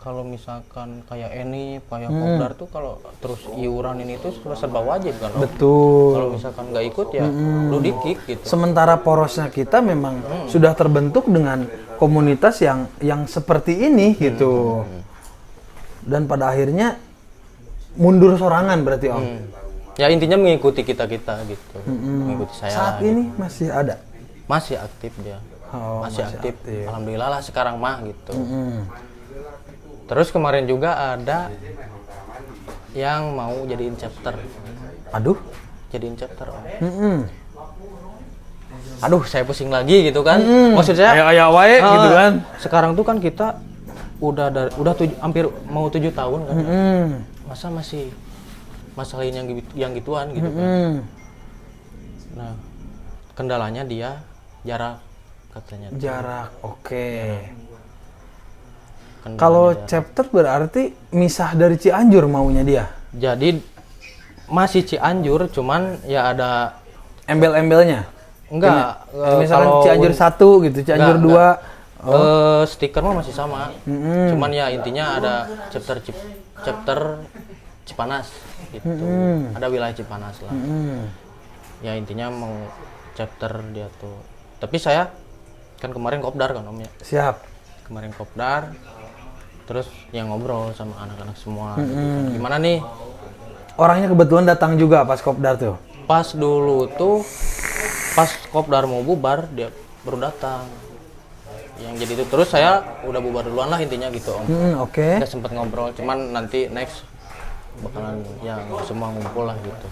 Speaker 2: kalau misalkan kayak Eni, kayak Kopdar tuh kalau terus iuran ini tuh serba wajib kan?
Speaker 1: Betul.
Speaker 2: Kalau misalkan nggak ikut ya lu di-kick gitu.
Speaker 1: Sementara porosnya kita memang sudah terbentuk dengan komunitas yang seperti ini gitu. Dan pada akhirnya mundur sorangan berarti Om.
Speaker 2: Ya intinya mengikuti kita gitu. Mengikuti saya.
Speaker 1: Saat ini masih ada?
Speaker 2: Masih aktif dia. Masih aktif. Alhamdulillah lah sekarang mah gitu. Terus kemarin juga ada yang mau jadiin chapter.
Speaker 1: Aduh,
Speaker 2: jadiin chapter. Aduh, saya pusing lagi gitu kan. Maksud saya
Speaker 1: ayo wae gitu kan.
Speaker 2: Sekarang tuh kan kita udah hampir mau 7 tahun kan. Masa masih masalahin yang gituan gitu kan. Nah, kendalanya dia jarak katanya.
Speaker 1: Jarak, oke. Kalau chapter berarti misah dari Cianjur maunya dia?
Speaker 2: Jadi masih Cianjur, cuman ya ada
Speaker 1: embel-embelnya?
Speaker 2: Enggak.
Speaker 1: Misalkan Cianjur 1 gitu, Cianjur 2.
Speaker 2: Stiker mah masih sama. Cuman ya intinya ada chapter Cipanas gitu. Ada wilayah Cipanas lah. Ya intinya mau chapter dia tuh. Tapi saya kan kemarin kopdar kan Om ya.
Speaker 1: Siap.
Speaker 2: Kemarin kopdar. Terus yang ngobrol sama anak-anak semua. Gimana nih?
Speaker 1: Orangnya kebetulan datang juga pas kopdar tuh.
Speaker 2: Pas dulu tuh pas kopdar mau bubar dia baru datang. Yang jadi itu terus saya udah bubar duluan lah intinya gitu Om.
Speaker 1: Oke.
Speaker 2: Kita sempat ngobrol, cuman nanti next bakalan ya semua ngumpul lah gitu.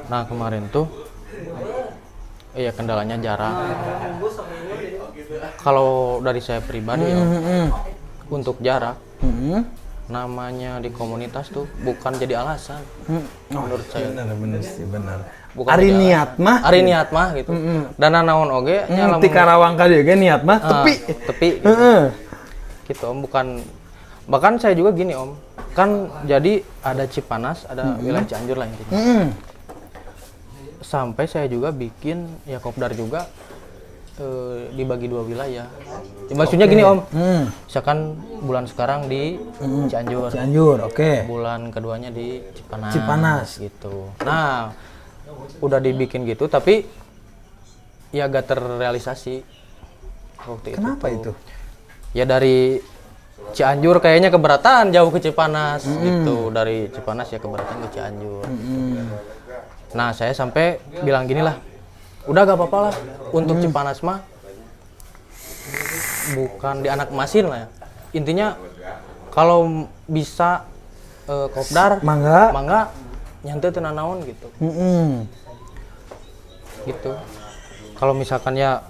Speaker 2: Nah kemarin tuh iya kendalanya jarak. Kalau dari saya pribadi ya, untuk jarak, namanya di komunitas tuh bukan jadi alasan. Menurut saya.
Speaker 1: Bener sih, bener.
Speaker 2: Bukan
Speaker 1: Ari
Speaker 2: jadi
Speaker 1: niat
Speaker 2: alasan.
Speaker 1: mah.
Speaker 2: Ari niat mah gitu. Dan naon oge nya
Speaker 1: Ti Karawang kali ge niat mah tepi.
Speaker 2: Tepi. Gitu Om, bukan, bahkan saya juga gini Om, kan jadi ada Cipanas, ada wilayah Cianjur lah intinya. Sampai saya juga bikin ya kopdar juga dibagi 2 wilayah. Ya, maksudnya gini Om, misalkan bulan sekarang di Cianjur, bulan keduanya di Cipanas gitu. Nah, udah dibikin gitu, tapi ya gak terrealisasi waktu itu.
Speaker 1: Kenapa itu?
Speaker 2: Ya dari Cianjur kayaknya keberatan jauh ke Cipanas gitu, dari Cipanas ya keberatan ke Cianjur. Nah saya sampai bilang gini lah, udah gak apa-apa lah untuk Cipanas mah bukan di anak emasin lah ya. Intinya kalau bisa kopdar mangga nyantai tenan naon gitu. Gitu. Kalau misalkan ya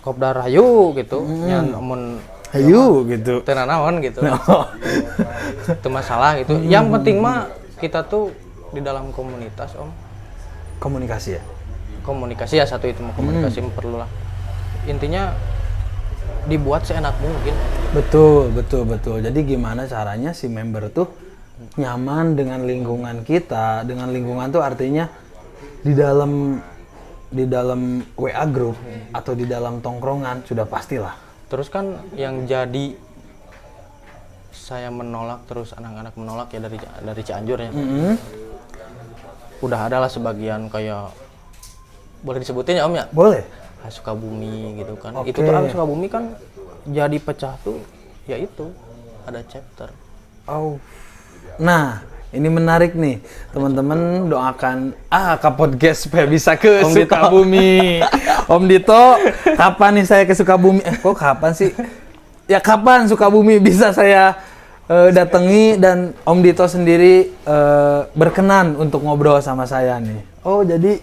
Speaker 2: kopdar hayu gitu, nyamun
Speaker 1: hayu gitu.
Speaker 2: Tenan naon gitu. Itu masalah gitu. Yang penting mah kita tuh di dalam komunitas Om.
Speaker 1: Komunikasi ya?
Speaker 2: Komunikasi ya, satu itu mah komunikasi perlu lah. Intinya dibuat seenak mungkin.
Speaker 1: Betul. Jadi gimana caranya si member tuh nyaman dengan lingkungan kita. Dengan lingkungan tuh artinya di dalam WA group atau di dalam tongkrongan sudah pastilah.
Speaker 2: Terus kan yang jadi saya menolak, terus anak-anak menolak ya dari Cianjur ya. Udah adalah sebagian kayak, boleh disebutin ya Om ya?
Speaker 1: Boleh.
Speaker 2: Sukabumi gitu kan. Itu tuh Sukabumi kan jadi pecah tuh, ya itu ada chapter. Nah, ini menarik nih, teman-teman, doakan Kak Podcast supaya bisa ke
Speaker 1: Om
Speaker 2: Sukabumi.
Speaker 1: Om Dito, kapan nih saya ke Sukabumi? Kok kapan sih? Ya kapan Sukabumi bisa saya datangi dan Om Dito sendiri berkenan untuk ngobrol sama saya nih. Oh, jadi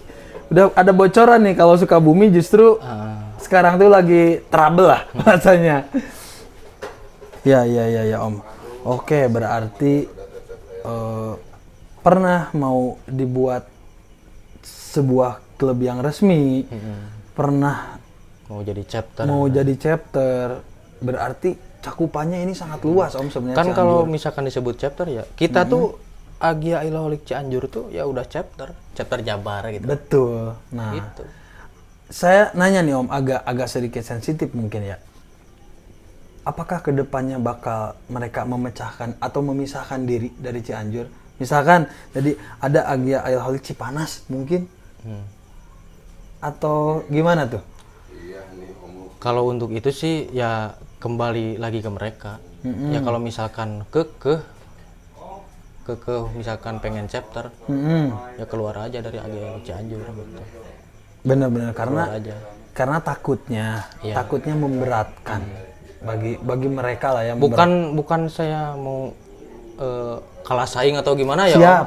Speaker 1: udah ada bocoran nih kalau Sukabumi justru sekarang tuh lagi trouble lah rasanya. Ya Om. Oke, berarti pernah mau dibuat sebuah klub yang resmi, pernah
Speaker 2: mau jadi chapter,
Speaker 1: berarti cakupannya ini sangat luas Om sebenarnya.
Speaker 2: Kan kalau misalkan disebut chapter ya, kita tuh Agia Ilaholic Cianjur tuh ya udah chapter Jabar gitu.
Speaker 1: Betul. Nah,
Speaker 2: gitu.
Speaker 1: Saya nanya nih Om, agak sedikit sensitif mungkin ya. Apakah kedepannya bakal mereka memecahkan atau memisahkan diri dari Cianjur? Misalkan, jadi ada Agia Ilaholic Cipanas mungkin? Atau gimana tuh?
Speaker 2: Kalau untuk itu sih ya kembali lagi ke mereka. Ya kalau misalkan kekeh misalkan pengen chapter, ya keluar aja dari Agia Ilaholic Cianjur gitu.
Speaker 1: Benar-benar karena takutnya memberatkan bagi mereka lah ya.
Speaker 2: Bukan saya mau kalah saing atau gimana ya.
Speaker 1: Siap.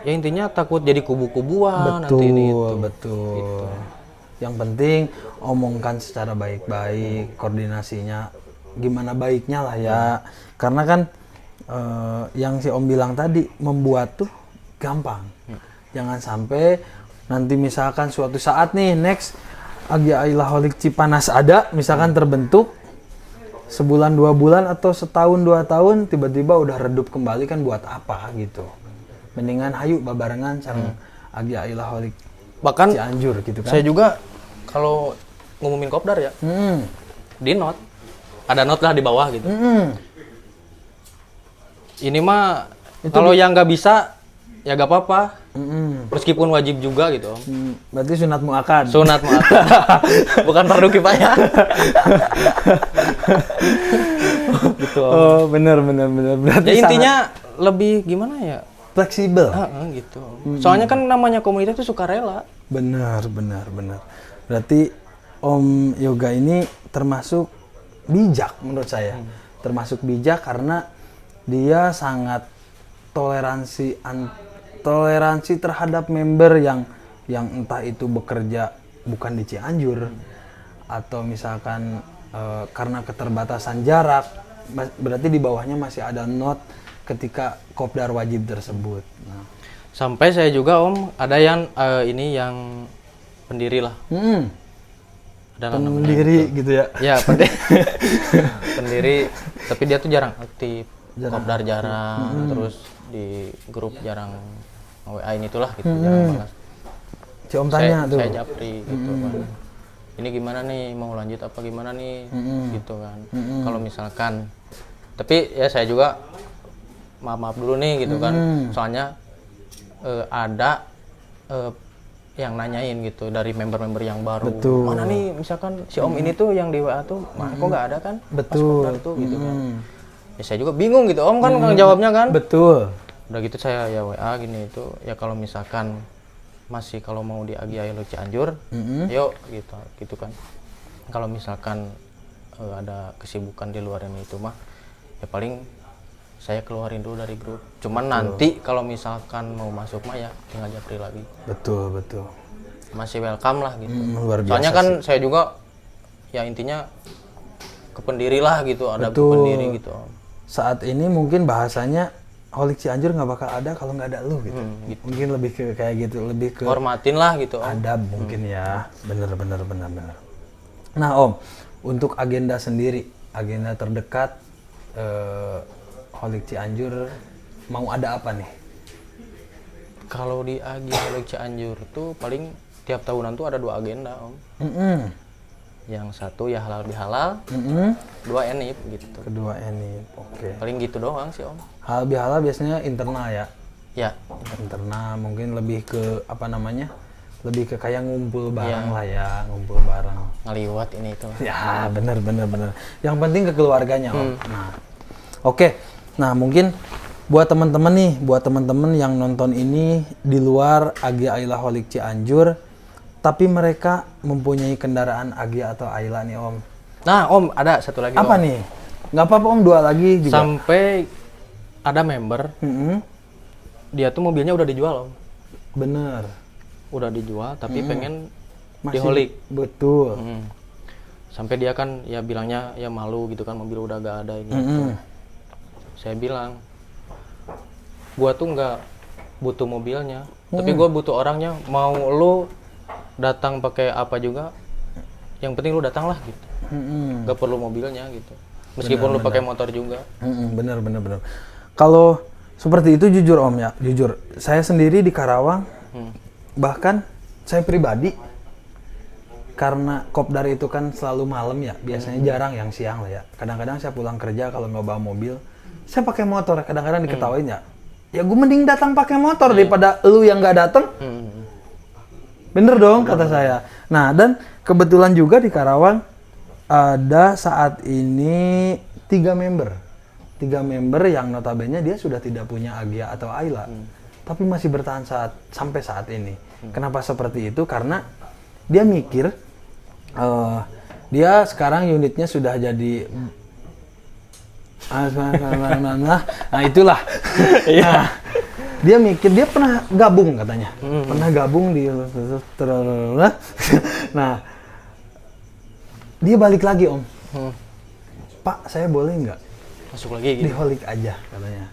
Speaker 2: Ya intinya takut jadi kubu-kubuan nanti ini itu.
Speaker 1: Betul. Gitu. Yang penting omongkan secara baik-baik, koordinasinya gimana baiknya lah ya. Karena kan yang si Om bilang tadi, membuat tuh gampang. Jangan sampai nanti misalkan suatu saat nih next Agia Ilaholic Cipanas ada, misalkan terbentuk sebulan 2 bulan atau setahun 2 tahun tiba-tiba udah redup kembali, kan buat apa gitu. Mendingan hayu babarengan sareng Agia Ilaholic
Speaker 2: bahkan
Speaker 1: Cianjur gitu kan.
Speaker 2: Saya juga kalau ngumumin kopdar ya, di note ada note lah di bawah gitu. Ini mah kalau yang nggak bisa ya gak apa-apa, meskipun wajib juga gitu.
Speaker 1: Berarti sunat muakkad.
Speaker 2: Bukan fardu kifayah. Gitu.
Speaker 1: Oh, benar. Berarti
Speaker 2: ya intinya lebih gimana ya?
Speaker 1: Fleksibel.
Speaker 2: Gitu. Soalnya kan namanya komunitas itu sukarela.
Speaker 1: Benar. Berarti Om Yoga ini termasuk bijak menurut saya. Termasuk bijak karena dia sangat toleransi terhadap member yang entah itu bekerja bukan di Cianjur atau misalkan karena keterbatasan jarak berarti di bawahnya masih ada not ketika kopdar wajib tersebut. Nah.
Speaker 2: Sampai saya juga Om ada yang ini yang pendiri lah. Ada
Speaker 1: Pendiri gitu ya.
Speaker 2: Ya pendiri, tapi dia tuh jarang aktif. Kopdar jarang, terus di grup jarang WA ini itulah gitu, jarang balas.
Speaker 1: Si Om tanya tuh.
Speaker 2: Saya japri gitu kan. Ini gimana nih, mau lanjut apa gimana nih, gitu kan. Kalau misalkan, tapi ya saya juga maaf dulu nih gitu kan. Soalnya ada yang nanyain gitu dari member-member yang baru.
Speaker 1: Betul.
Speaker 2: Mana nih misalkan si Om ini tuh yang di WA tuh, kok nggak ada kan?
Speaker 1: Betul.
Speaker 2: Pas tuh gitu kan. Ya saya juga bingung gitu Om kan jawabnya kan.
Speaker 1: Betul.
Speaker 2: Udah gitu saya ya WA gini itu ya kalau misalkan masih kalau mau di Agi Ailo Cianjur, yuk gitu kan. Kalau misalkan ada kesibukan di luar ini itu mah ya paling saya keluarin dulu dari grup. Cuman nanti kalau misalkan mau masuk mah ya tinggal japri lagi.
Speaker 1: Betul.
Speaker 2: Masih welcome lah gitu.
Speaker 1: Luar biasa.
Speaker 2: Soalnya kan saya juga ya intinya kependiri lah gitu, ada kependiri gitu.
Speaker 1: Saat ini mungkin bahasanya Holik Cianjur nggak bakal ada kalau nggak ada lu gitu.
Speaker 2: Gitu.
Speaker 1: Mungkin lebih ke kayak gitu, lebih ke
Speaker 2: Hormatin lah gitu Om.
Speaker 1: adab mungkin ya. Bener. Nah Om, untuk agenda sendiri, agenda terdekat Holik Cianjur mau ada apa nih?
Speaker 2: Kalau di Agi Holik Cianjur tuh paling tiap tahunan tuh ada 2 agenda Om. Yang satu ya halal bihalal, 2 enip gitu.
Speaker 1: Kedua enip, oke.
Speaker 2: Paling gitu doang sih Om.
Speaker 1: Halal bihalal biasanya internal ya?
Speaker 2: Ya.
Speaker 1: Internal mungkin lebih ke apa namanya? Lebih ke kayak ngumpul bareng lah ya, ngumpul bareng.
Speaker 2: Ngaliwat ini itu.
Speaker 1: Ya bener. Yang penting ke keluarganya Om. Nah, oke. Nah mungkin buat teman-teman yang nonton ini di luar Agi Aila Holik Cianjur, tapi mereka mempunyai kendaraan Agi atau Aila nih Om.
Speaker 2: Nah Om ada satu lagi
Speaker 1: Apa
Speaker 2: Om.
Speaker 1: nih? Nggak apa-apa Om, 2 lagi juga.
Speaker 2: Sampai ada member, dia tuh mobilnya udah dijual Om.
Speaker 1: Bener.
Speaker 2: Udah dijual tapi pengen di Holik.
Speaker 1: Betul.
Speaker 2: Sampai dia kan ya bilangnya ya malu gitu kan, mobil udah gak ada ini. Saya bilang, gua tuh nggak butuh mobilnya, tapi gua butuh orangnya. Mau lu datang pakai apa juga, yang penting lu datang lah gitu. Gak perlu mobilnya gitu, meskipun lu pakai motor juga.
Speaker 1: Bener. Kalau seperti itu jujur Om ya, jujur saya sendiri di Karawang, bahkan saya pribadi, karena kopdar itu kan selalu malam ya, biasanya jarang yang siang lah ya. Kadang-kadang saya pulang kerja kalau nggak bawa mobil, saya pakai motor. Kadang-kadang diketawain ya gue mending datang pakai motor daripada lu yang nggak datang. Bener dong kata saya. Nah dan kebetulan juga di Karawang ada saat ini 3 member yang notabene dia sudah tidak punya Agia atau Aila, tapi masih bertahan sampai saat ini. Kenapa seperti itu? Karena dia mikir dia sekarang unitnya sudah jadi nah itulah. Nah, dia mikir dia pernah gabung katanya, pernah gabung di nah dia balik lagi Om. Pak saya boleh nggak
Speaker 2: Masuk lagi
Speaker 1: di
Speaker 2: gitu.
Speaker 1: Holik aja katanya.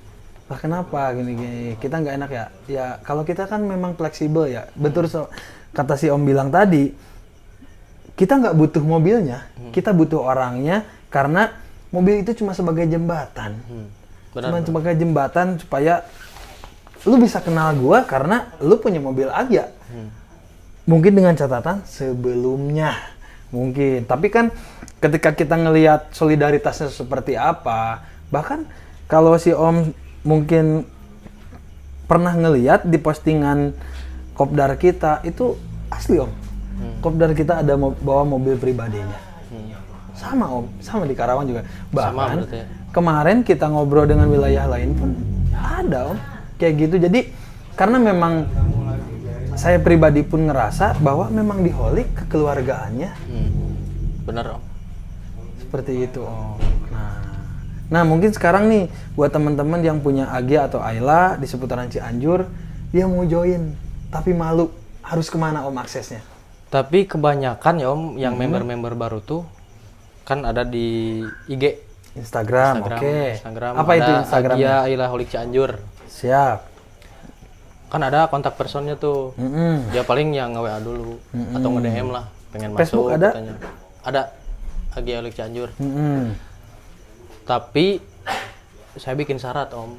Speaker 1: Lah kenapa gini kita nggak enak ya? Ya kalau kita kan memang fleksibel ya. Betul kata si Om bilang tadi, kita nggak butuh mobilnya, kita butuh orangnya, karena mobil itu cuma sebagai jembatan. Cuma sebagai jembatan supaya lu bisa kenal gua karena lu punya mobil Agia. Mungkin dengan catatan sebelumnya mungkin, tapi kan ketika kita ngelihat solidaritasnya seperti apa, bahkan kalau si Om mungkin pernah ngelihat di postingan kopdar kita itu asli Om. Kopdar kita ada bawa mobil pribadinya. Sama Om, sama di Karawang juga. Bahkan
Speaker 2: ya?
Speaker 1: kemarin kita ngobrol dengan wilayah lain pun ada Om, kayak gitu. Jadi karena memang saya pribadi pun ngerasa bahwa memang di Holik kekeluargaannya.
Speaker 2: Bener Om.
Speaker 1: Seperti itu Om. Nah mungkin sekarang nih buat teman-teman yang punya Agia atau Aila di seputaran Cianjur, dia mau join tapi malu, harus kemana Om aksesnya?
Speaker 2: Tapi kebanyakan ya Om yang member-member baru tuh kan ada di IG.
Speaker 1: Instagram. Oke.
Speaker 2: Instagram.
Speaker 1: Apa itu
Speaker 2: ada
Speaker 1: Instagramnya?
Speaker 2: Agia Ilaholic Cianjur.
Speaker 1: Siap.
Speaker 2: Kan ada kontak personnya tuh. Dia paling yang nge-WA dulu atau nge-DM lah, pengen
Speaker 1: Facebook
Speaker 2: masuk
Speaker 1: ada?
Speaker 2: katanya. Ada Agia Ilaholic Cianjur. Tapi saya bikin syarat Om.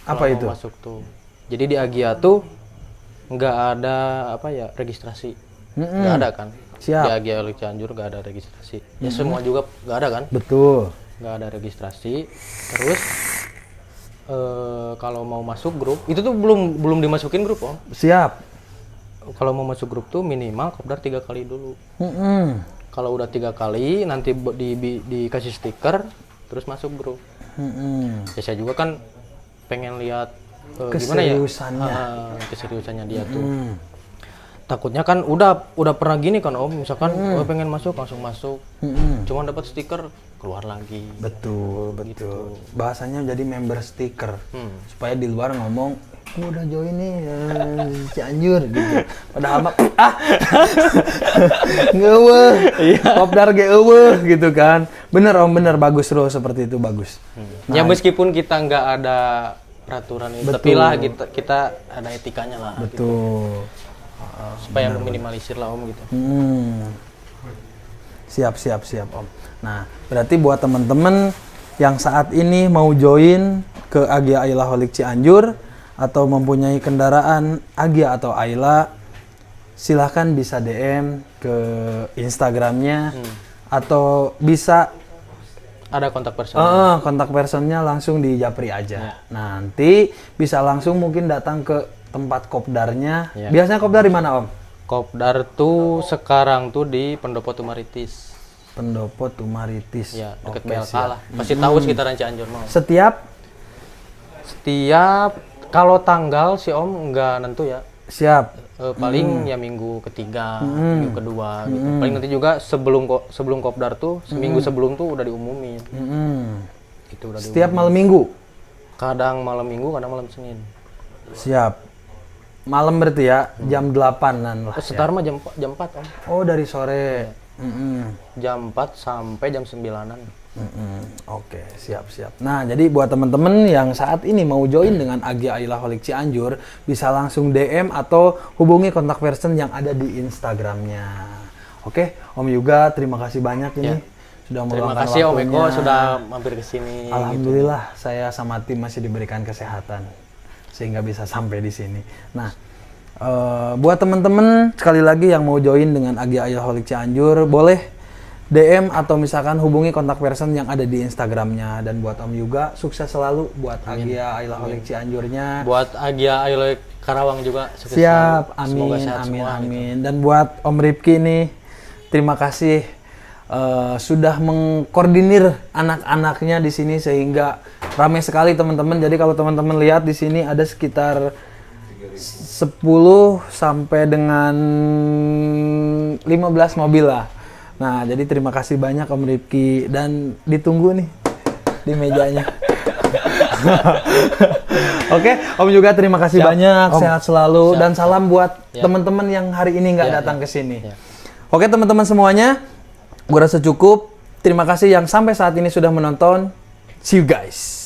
Speaker 1: Apa
Speaker 2: Kalau
Speaker 1: itu?
Speaker 2: mau masuk tuh. Jadi di Agia tuh nggak ada apa ya registrasi. Nggak ada kan?
Speaker 1: Siap.
Speaker 2: Di Agia Ilaholic Cianjur nggak ada registrasi. Ya semua juga nggak ada kan?
Speaker 1: Betul.
Speaker 2: Nggak ada registrasi. Terus kalau mau masuk grup itu tuh belum dimasukin grup Om.
Speaker 1: Siap.
Speaker 2: Kalau mau masuk grup tuh minimal kopdar 3 kali dulu. Kalau udah 3 kali nanti dikasih stiker terus masuk grup. Ya saya juga kan pengen lihat gimana ya keseriusannya dia tuh. Takutnya kan udah pernah gini kan Om, misalkan pengen masuk langsung masuk. Cuma dapat stiker keluar lagi.
Speaker 1: Betul.
Speaker 2: Gitu.
Speaker 1: Bahasanya jadi member stiker. Supaya di luar ngomong, "Gua udah join nih Cianjur" gitu. Padahal mah ngeuweuh. Kopdar ge euweuh gitu kan. Bener Om, bener, bagus Bro, seperti itu bagus.
Speaker 2: Ya meskipun kita nggak ada peraturan itu, tapi lah kita ada etikanya lah.
Speaker 1: Betul.
Speaker 2: Supaya meminimalisir lah Om gitu.
Speaker 1: Siap Om. Nah, berarti buat teman-teman yang saat ini mau join ke Agia Ilaholic Cianjur atau mempunyai kendaraan Agia atau Ayla, silahkan bisa DM ke Instagramnya atau bisa
Speaker 2: Ada kontak person.
Speaker 1: kontak personnya langsung di Japri aja. Nanti bisa langsung mungkin datang ke tempat kopdarnya. Biasanya kopdar di mana Om?
Speaker 2: Kopdar tuh sekarang tuh di Pendopo Tumaritis.
Speaker 1: Pendopo Tumaritis.
Speaker 2: Ya, dekat
Speaker 1: Oke,
Speaker 2: BLK
Speaker 1: siap.
Speaker 2: lah. Pasti tahu sekitaran Cianjur mau.
Speaker 1: Setiap
Speaker 2: Kalau tanggal si Om nggak nentu ya.
Speaker 1: siap.
Speaker 2: Paling ya minggu ketiga, minggu kedua gitu. Paling nanti juga sebelum kopdar tuh seminggu sebelum tuh udah diumumin. Itu udah
Speaker 1: Setiap malam Minggu.
Speaker 2: kadang malam Minggu, kadang malam Senin.
Speaker 1: Siap. Malam berarti ya, jam 8-an lah.
Speaker 2: Setar mah jam 4 Om.
Speaker 1: Oh, dari sore.
Speaker 2: Jam 4 sampai jam 9-an.
Speaker 1: Oke, siap. Nah, jadi buat teman-teman yang saat ini mau join dengan Agia Ilaholic Cianjur, bisa langsung DM atau hubungi kontak person yang ada di Instagramnya. Oke, Om Yuga, terima kasih banyak ini sudah
Speaker 2: Terima
Speaker 1: meluangkan
Speaker 2: kasih Om
Speaker 1: waktunya.
Speaker 2: Eko sudah mampir ke sini.
Speaker 1: Alhamdulillah, saya sama tim masih diberikan kesehatan sehingga bisa sampai di sini. Nah, buat teman-teman sekali lagi yang mau join dengan Agia Ilaholic Cianjur, boleh DM atau misalkan hubungi kontak person yang ada di Instagramnya. Dan buat Om juga sukses selalu buat Agia Ilaholic Cianjurnya.
Speaker 2: Buat Agia Ilaholic Karawang juga sukses
Speaker 1: Siap,
Speaker 2: selalu. Semoga
Speaker 1: amin,
Speaker 2: sehat
Speaker 1: amin,
Speaker 2: semua, gitu.
Speaker 1: amin. Dan buat Om Ripki nih, terima kasih sudah mengkoordinir anak-anaknya di sini sehingga ramai sekali teman-teman. Jadi kalau teman-teman lihat di sini ada sekitar 10 sampai dengan 15 mobil lah. Nah, jadi terima kasih banyak Om Ripki dan ditunggu nih di mejanya. Oke, Om juga terima kasih banyak,
Speaker 2: Om.
Speaker 1: sehat selalu dan salam buat teman-teman yang hari ini nggak datang ke sini. Oke, teman-teman semuanya, gue rasa cukup. Terima kasih yang sampai saat ini sudah menonton. See you guys.